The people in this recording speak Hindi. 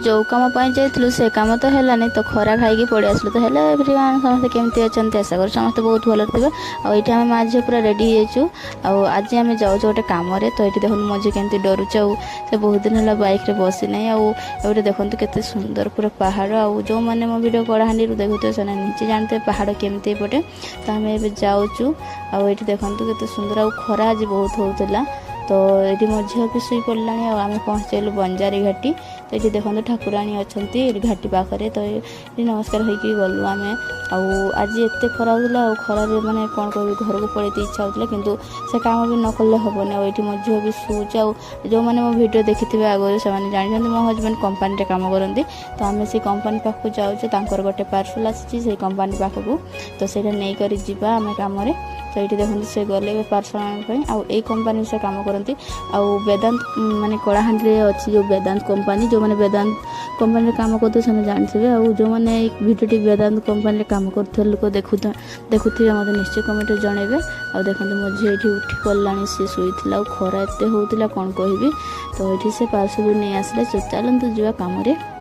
जो कम जाइलु से कम तो है तो खरा खाई पड़े आसलु तो हेल्ले एवरीवन समस्ते केमती अच्छा आशा कर समस्त बहुत भल थे आईटी आम माँ झील पूरा रेडी हो आज आम जाऊँ गोटे कम तो ये देखो मो झी केमती डरुचे से बहुत दिन है बैक बसी ना आउे देखो केते सुंदर पूरा पहाड़ आउ जो मैंने मो वीडियो कलाहांडी देखुए से नीचे जानते पहाड़ केमती पटे तो आम ए जाऊँ आउ ये देखो केते सुंदर आ खरा आज बहुत होता तो ये मो झील भी शुई पड़ा आम पहुँचलु बंजारी घाटी तो ये देखो ठाकुराणी अच्छा घाटी पाखे तो ये नमस्कार होगी गलु आम आज एत खरा होता खरार मैंने कौन कह घर को पड़े इच्छा होता कि से काम भी न कले हेनी आईटी मो झील भी शुचे जो मैंने मो भिड देखी आगे से जानते मो हजबैंड कंपानी काम करती तो आम से कंपानी पाखक जाऊँ गोटे पार्सल आसी कंपानी पाखक तो सहीटा नहीं कर जावा आम कम तो ये देखते से गले पार्सल आने आई कंपानी से काम करती वेदांत माने कलाहांडी अच्छी जो वेदांत कंपानी जो मैंने वेदांत कंपानी काम करते हैं जानते हैं जो मैंने भिडियो वेदांत कंपानी काम करते लोक देखुए मतलब निश्चय कमेंट जनइबे देखते मो झी ये उठी पड़ा सी शुई खरा एत होता कौन कहबी तो ये से पार्सल नहीं आसले चलते जावा कम।